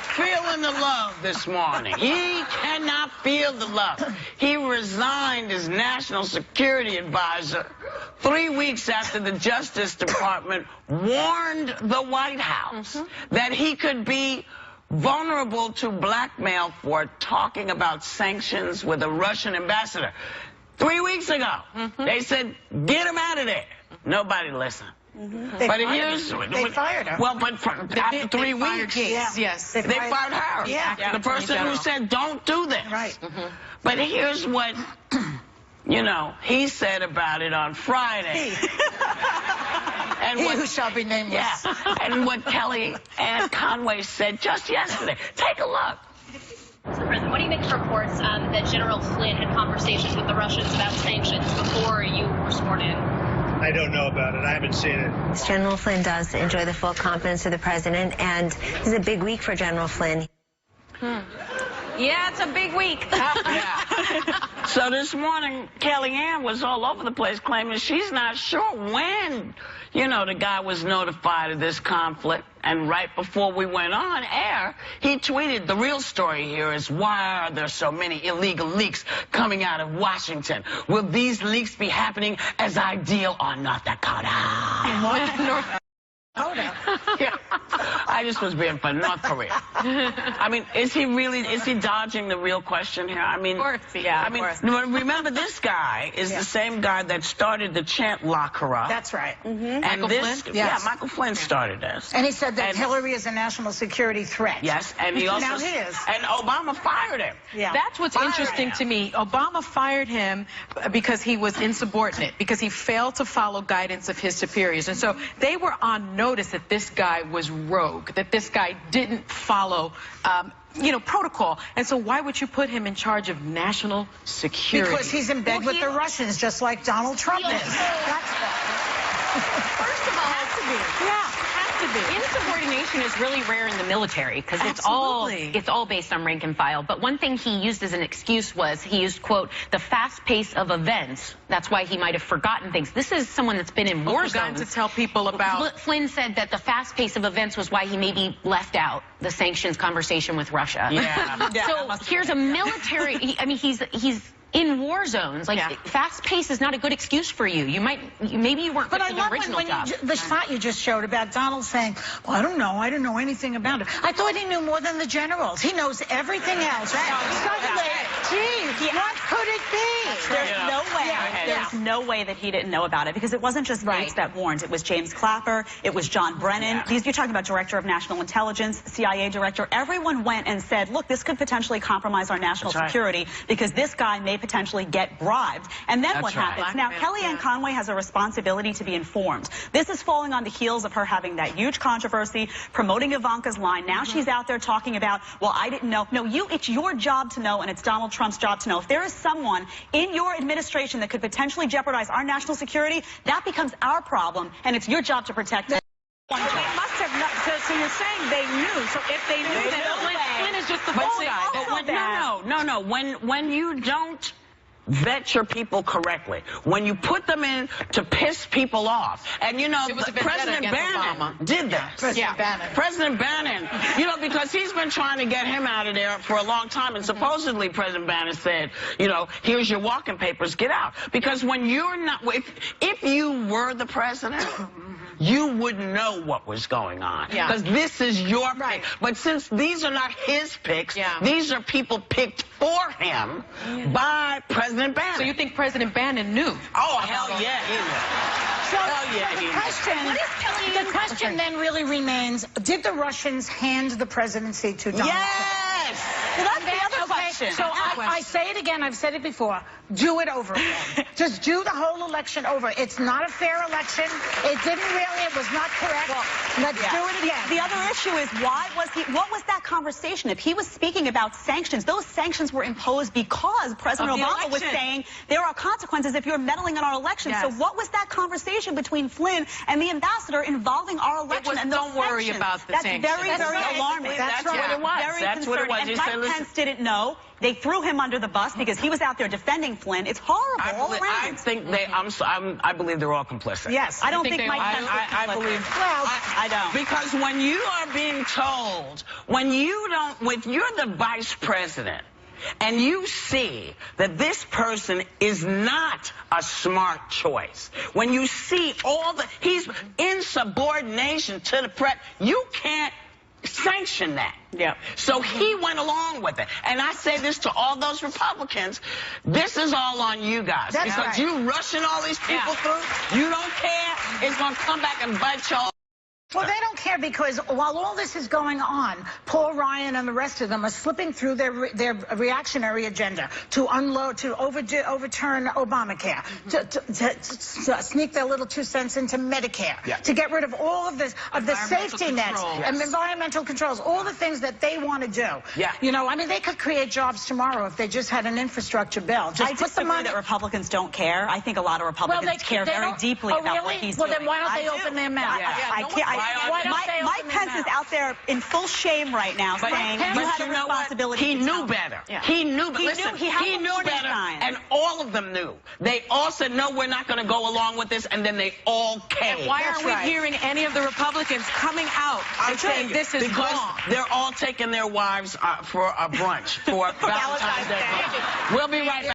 feeling the love this morning. He cannot feel the love. He resigned as National Security Advisor 3 weeks after the Justice Department warned the White House that he could be vulnerable to blackmail for talking about sanctions with a Russian ambassador. 3 weeks ago, they said, get him out of there. Nobody listened. They fired her. Well, but after 3 weeks, yes, they fired her. Yeah. The person who said, don't do this. Right. But here's what, you know, he said about it on Friday. And he who shall be nameless. Yeah. And what Kellyanne Conway said just yesterday. Take a look. Mr. President, what do you make of reports that General Flynn had conversations with the Russians about sanctions before you were sworn in? I don't know about it. I haven't seen it. General Flynn does enjoy the full confidence of the president, and this is a big week for General Flynn. Yeah, it's a big week. So this morning, Kellyanne was all over the place claiming she's not sure when, you know, the guy was notified of this conflict. And right before we went on air, he tweeted, the real story here is, why are there so many illegal leaks coming out of Washington? Will these leaks be happening as I deal on North Dakota? Yeah. I just was being for North Korea. I mean, is he dodging the real question here? I mean, of course, yeah. I mean, remember this guy is the same guy that started the chant "Lock her up." That's right. And Michael Flynn? Yeah, Michael Flynn started this. And he said that Hillary is a national security threat. Yes, and he also now he is. And Obama fired him. Yeah. That's what's interesting to me. Obama fired him because he was insubordinate, because he failed to follow guidance of his superiors. And so they were on notice that this guy was rogue, that this guy didn't follow protocol. And so why would you put him in charge of national security? Because he's in bed with the Russians, just like Donald Trump is. That's First of all, has to be. Yeah. Insubordination is really rare in the military because it's all based on rank and file. But one thing he used as an excuse was he used, quote, the fast pace of events. That's why he might have forgotten things. This is someone that's been in war zones. To tell people about. Flynn said that the fast pace of events was why he maybe left out the sanctions conversation with Russia. Yeah. So here's a military. I mean, he's in war zones. Like, fast pace is not a good excuse for you. Maybe you weren't fit for the original job. The shot you just showed about Donald saying, well, I don't know anything about it. I thought he knew more than the generals. He knows everything else. Suddenly, geez, what could it be? There's no way that he didn't know about it, because it wasn't just Gates that warned. It was James Clapper. It was John Brennan. You're talking about Director of National Intelligence, CIA Director. Everyone went and said, look, this could potentially compromise our national security because this guy may potentially get bribed. And then what happens? Now, Kellyanne Conway has a responsibility to be informed. This is falling on the heels of her having that huge controversy, promoting Ivanka's line. Now she's out there talking about, well, I didn't know. No, it's your job to know, and it's Donald Trump's job to know. If there is someone in your administration that could potentially jeopardize our national security, that becomes our problem, and it's your job to protect it. They must have not. So you're saying they knew. So if they knew, then Flynn is just the fall guy. No. When you don't vet your people correctly, when you put them in to piss people off, and you know, President Bannon did that. President Bannon, you know, because he's been trying to get him out of there for a long time, and supposedly President Bannon said, you know, here's your walking papers, get out. Because when you're not, if you were the president, you wouldn't know what was going on. Because this is your pick. But since these are not his picks, these are people picked for him by President Bannon. So you think President Bannon knew? Oh, hell yeah, he knew. So the question then really remains, did the Russians hand the presidency to Donald Trump? Yes! Well, that's the other question. So I say it again, I've said it before, do it over again. Just do the whole election over. It's not a fair election. It was not correct. Let's do it again. The other issue is, what was that conversation? If he was speaking about sanctions, those sanctions were imposed because President Obama was saying there are consequences if you're meddling in our election. So what was that conversation between Flynn and the ambassador involving our election and those don't worry about the sanctions. That's very, very alarming. That's what it was. That's what it was. He said, Pence didn't know. They threw him under the bus because he was out there defending Flynn. It's horrible all around. I think I believe they're all complicit. Yes, I don't think Mike Pence is complicit. I believe. Well, I don't. Because when you are being told, when you're the vice president, and you see that this person is not a smart choice, when you see he's in subordination to the president, you can't sanction that. Yeah. So he went along with it. And I say this to all those Republicans, this is all on you guys. That's because right. you rushing all these people through, you don't care, it's going to come back and bite you all. Well, they don't care because while all this is going on, Paul Ryan and the rest of them are slipping through their reactionary agenda to overturn Obamacare, to sneak their little 2 cents into Medicare, to get rid of all of this, of the safety nets, and environmental controls, all the things that they want to do. Yeah. You know, I mean, they could create jobs tomorrow if they just had an infrastructure bill. Just I disagree that Republicans don't care. I think a lot of Republicans care very deeply about what he's doing. Well, then why don't they open their mouth? Mike Pence is out there in full shame right now, saying you had a responsibility. He knew better. He knew better. Listen, he knew better, and all of them knew. They all said, no, we're not going to go along with this, and then they all came. And why aren't we hearing any of the Republicans coming out and saying this is wrong? They're all taking their wives for a brunch for Valentine's Day. We'll be right back.